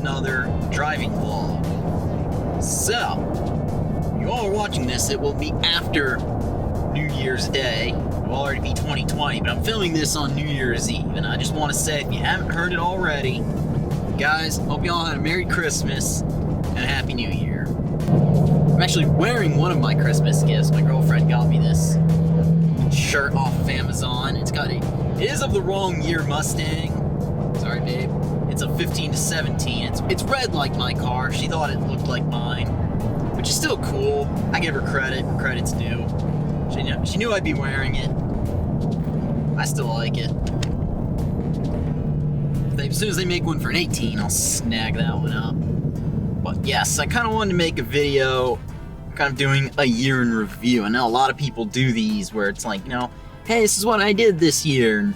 another driving vlog. So, when you all are watching this, it will be after New Year's Day. It will already be 2020, but I'm filming this on New Year's Eve, and I just want to say, if you haven't heard it already, guys, hope you all had a Merry Christmas and a Happy New Year. I'm actually wearing one of my Christmas gifts. My girlfriend got me this shirt off of Amazon. It is of the wrong year Mustang. Sorry, babe. It's a 15 to 17. It's red like my car. She thought it looked like mine, which is still cool. I give her credit. Credit's due. She knew I'd be wearing it. I still like it. As soon as they make one for an 18, I'll snag that one up. But yes, I kind of wanted to make a video kind of doing a year in review. I know a lot of people do these where it's like, hey, this is what I did this year.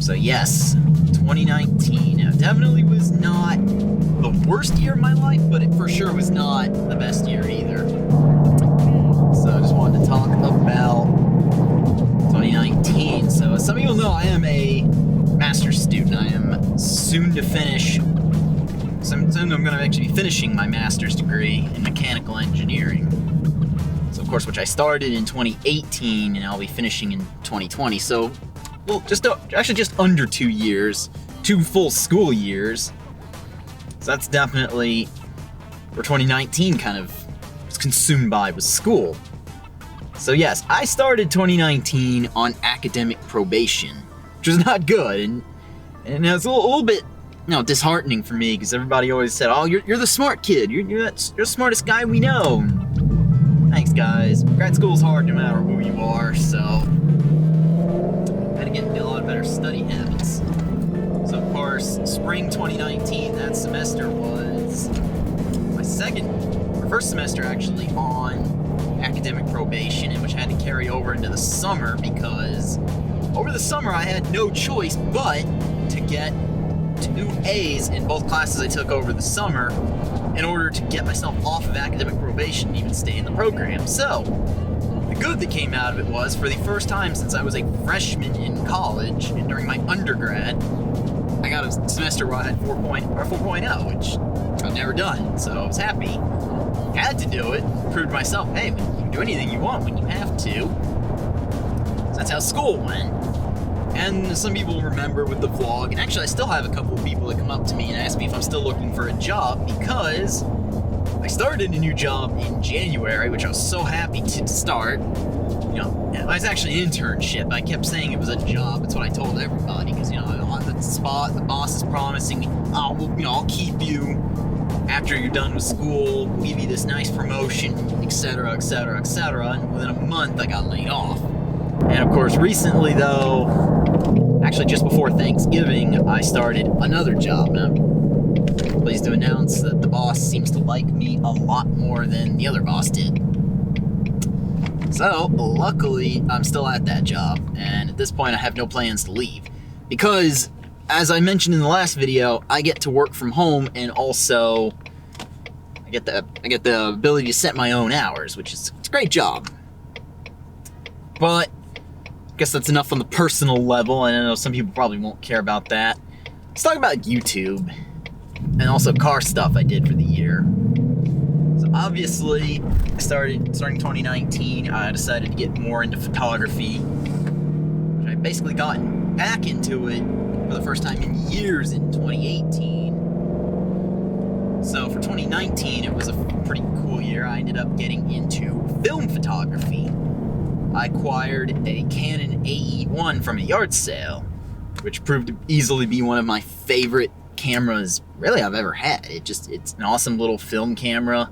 So yes, 2019. It definitely was not the worst year of my life, but it for sure was not the best year either. So I just wanted to talk about 2019. So as some of you will know, I am a master's student. I am soon to finish. Soon I'm going to actually be finishing my master's degree in mechanical engineering. So of course, which I started in 2018, and I'll be finishing in 2020. So, well, just under 2 years, 2 full school years. So that's definitely where 2019 kind of was consumed by, was school. So yes, I started 2019 on academic probation, which was not good, and it was a little bit, disheartening for me, because everybody always said, "Oh, you're the smart kid. You're the smartest guy we know." Thanks, guys. Grad school's hard no matter who you are, so I had to get into a lot of better study habits. So of course, spring 2019, that semester was my first semester actually on academic probation, and which had to carry over into the summer, because over the summer I had no choice but to get 2 A's in both classes I took over the summer in order to get myself off of academic probation and even stay in the program. So the good that came out of it was, for the first time since I was a freshman in college and during my undergrad, I got a semester where I had 4.0, which I've never done, so I was happy. I had to do it, prove to myself, hey, you can do anything you want when you have to. So that's how school went. And some people remember with the vlog, and actually I still have a couple of people that come up to me and ask me if I'm still looking for a job, because I started a new job in January, which I was so happy to start. It was actually an internship. I kept saying it was a job. That's what I told everybody, because, on the spot, the boss is promising me, I'll keep you after you're done with school, we'll give you this nice promotion, etc., etc., etc., and within a month I got laid off. And of course, recently though, actually just before Thanksgiving, I started another job. Now, I'm pleased to announce that the boss seems to like me a lot more than the other boss did. So, luckily, I'm still at that job, and at this point I have no plans to leave, because as I mentioned in the last video, I get to work from home, and also I get the ability to set my own hours, which is it's a great job. But I guess that's enough on the personal level, and I know some people probably won't care about that. Let's talk about YouTube and also car stuff I did for the year. So obviously, starting 2019, I decided to get more into photography, which I basically gotten back into it for the first time in years in 2018. So for 2019, it was a pretty cool year. I ended up getting into film photography. I acquired a Canon AE-1 from a yard sale, which proved to easily be one of my favorite cameras really I've ever had. It's an awesome little film camera,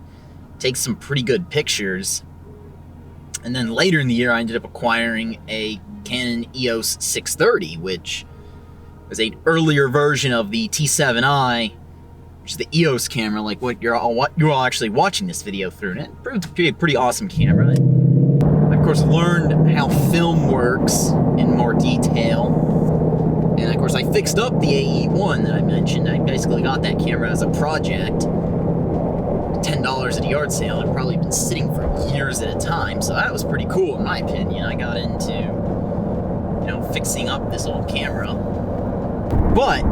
takes some pretty good pictures. And then later in the year, I ended up acquiring a Canon EOS 630, which was an earlier version of the T7i, which is the EOS camera, like what you're all actually watching this video through. And it proved to be a pretty awesome camera. I, of course, learned how film works in more detail. And of course, I fixed up the AE-1 that I mentioned. I basically got that camera as a project. $10 at a yard sale. It had probably been sitting for years at a time, so that was pretty cool in my opinion. I got into, fixing up this old camera. But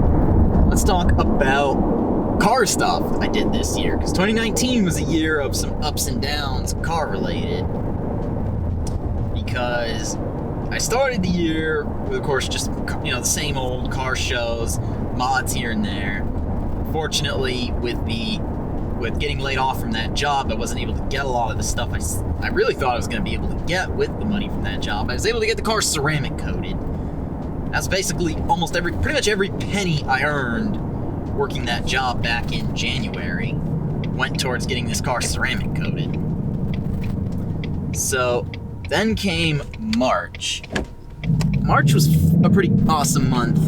let's talk about about car stuff I did this year, because 2019 was a year of some ups and downs car related. Because I started the year with, of course, just, the same old car shows, mods here and there. Fortunately, with getting laid off from that job, I wasn't able to get a lot of the stuff I really thought I was going to be able to get with the money from that job. I was able to get the car ceramic coated. That's basically pretty much every penny I earned working that job back in January went towards getting this car ceramic coated. So then came March. March was a pretty awesome month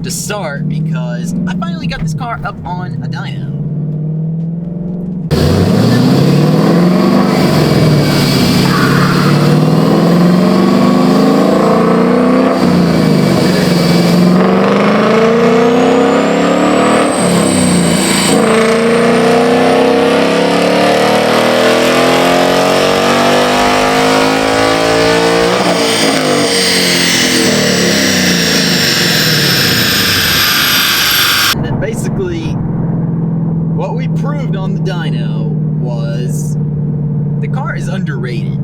to start because I finally got this car up on a dyno. Basically, what we proved on the dyno was the car is underrated.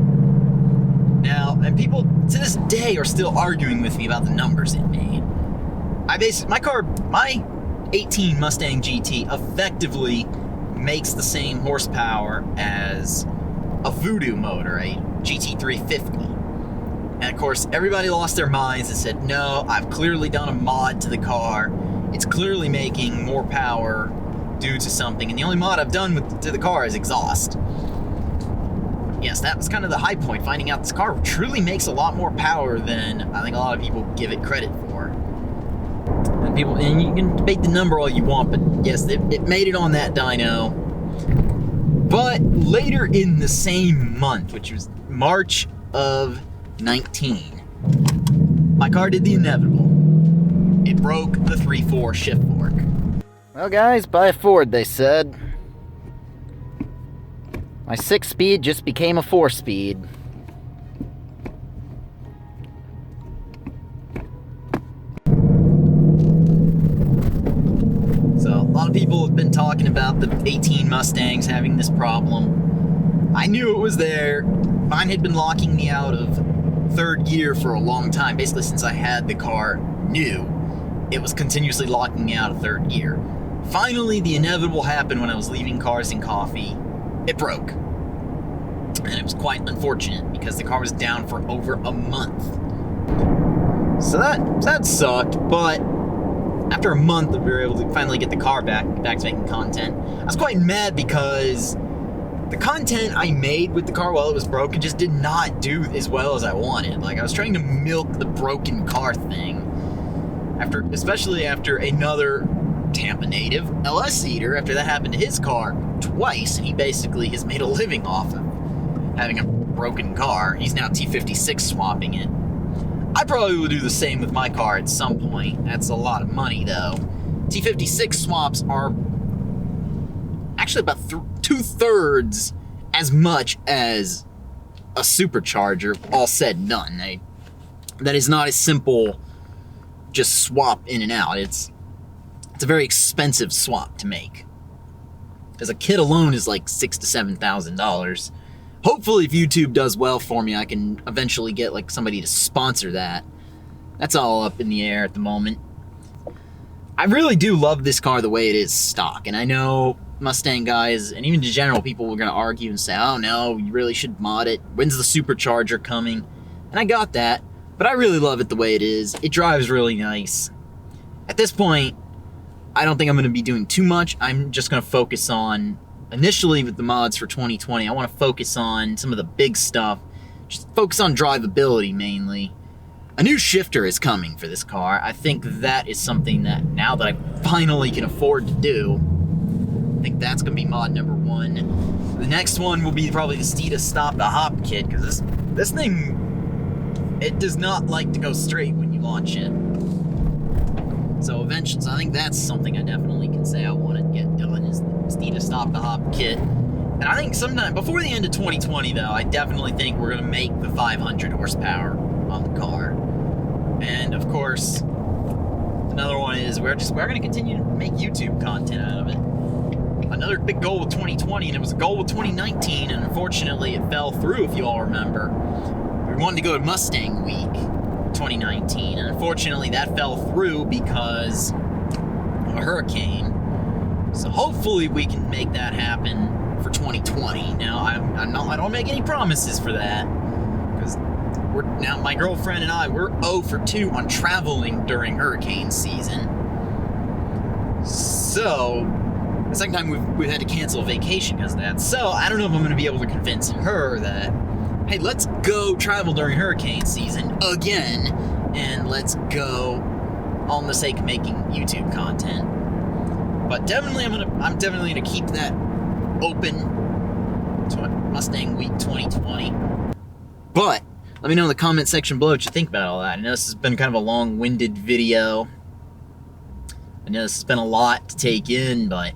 Now, and people to this day are still arguing with me about the numbers it made. My 18 Mustang GT effectively makes the same horsepower as a Voodoo motor, a GT350. And of course, everybody lost their minds and said, no, I've clearly done a mod to the car. It's clearly making more power due to something, and the only mod I've done to the car is exhaust. Yes, that was kind of the high point, finding out this car truly makes a lot more power than I think a lot of people give it credit for. And you can debate the number all you want, but yes, it made it on that dyno. But later in the same month, which was March of 19, my car did the inevitable. It broke the 3/4 shift fork. Well, guys, buy a Ford, they said. My 6-speed just became a 4-speed. So, a lot of people have been talking about the 18 Mustangs having this problem. I knew it was there. Mine had been locking me out of third gear for a long time. Basically, since I had the car new, it was continuously locking me out of third gear. Finally, the inevitable happened when I was leaving Cars and Coffee. It broke. And it was quite unfortunate because the car was down for over a month. So that sucked, but after a month we were able to finally get the car back to making content. I was quite mad because the content I made with the car while it was broken just did not do as well as I wanted. Like, I was trying to milk the broken car thing. Especially after another Tampa native, LS Eater, after that happened to his car twice, and he basically has made a living off of having a broken car. He's now T56 swapping it. I probably will do the same with my car at some point. That's a lot of money, though. T56 swaps are actually about 2/3 as much as a supercharger, all said and done. That is not as simple just swap in and out. It's a very expensive swap to make, because a kit alone is like $6,000 to $7,000. Hopefully, if YouTube does well for me, I can eventually get like somebody to sponsor that. That's all up in the air at the moment. I really do love this car the way it is stock, and I know Mustang guys and even general people were going to argue and say, oh no, you really should mod it. When's the supercharger coming? And I got that. But I really love it the way it is. It drives really nice. At this point, I don't think I'm going to be doing too much. I'm just going to focus on, initially with the mods for 2020, I want to focus on some of the big stuff. Just focus on drivability mainly. A new shifter is coming for this car. I think that is something that, now that I finally can afford to do, I think that's going to be mod number 1. The next one will be probably the Steeda Stop the Hop kit, because this thing, it does not like to go straight when you launch it. So eventually, I think that's something I definitely can say I want to get done, is the Steeda Stop the Hop kit. And I think sometime before the end of 2020, though, I definitely think we're going to make the 500 horsepower on the car. And of course, another one is is we're going to continue to make YouTube content out of it. Another big goal with 2020, and it was a goal with 2019, and unfortunately it fell through, if you all remember. We wanted to go to Mustang Week 2019, and unfortunately that fell through because of a hurricane. So hopefully we can make that happen for 2020. Now, I don't make any promises for that, because now my girlfriend and I, we're 0 for 2 on traveling during hurricane season. So, the second time we've had to cancel a vacation because of that. So, I don't know if I'm going to be able to convince her that, hey, let's go travel during hurricane season again, and let's go on the sake of making YouTube content. But definitely, I'm definitely gonna keep that open to Mustang Week 2020. But let me know in the comment section below what you think about all that. I know this has been kind of a long-winded video. I know this has been a lot to take in, but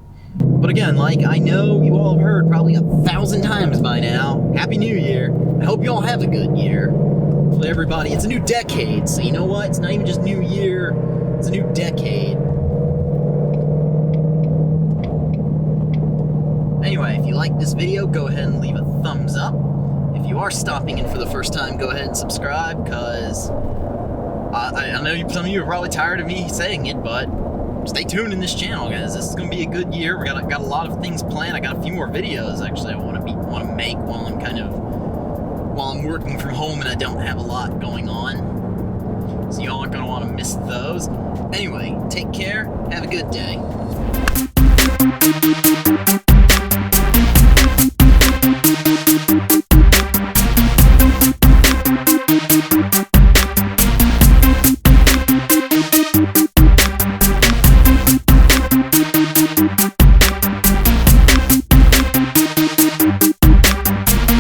again, like I know you all have heard probably 1,000 times by now, Happy New Year. I hope you all have a good year. Hopefully everybody, it's a new decade, so you know what? It's not even just New Year, it's a new decade. Anyway, if you like this video, go ahead and leave a thumbs up. If you are stopping in for the first time, go ahead and subscribe, because I know some of you are probably tired of me saying it, but stay tuned in this channel, guys. This is going to be a good year. We got a lot of things planned. I got a few more videos, actually, I want to make while I'm working from home and I don't have a lot going on. So y'all aren't going to want to miss those. Anyway, take care. Have a good day.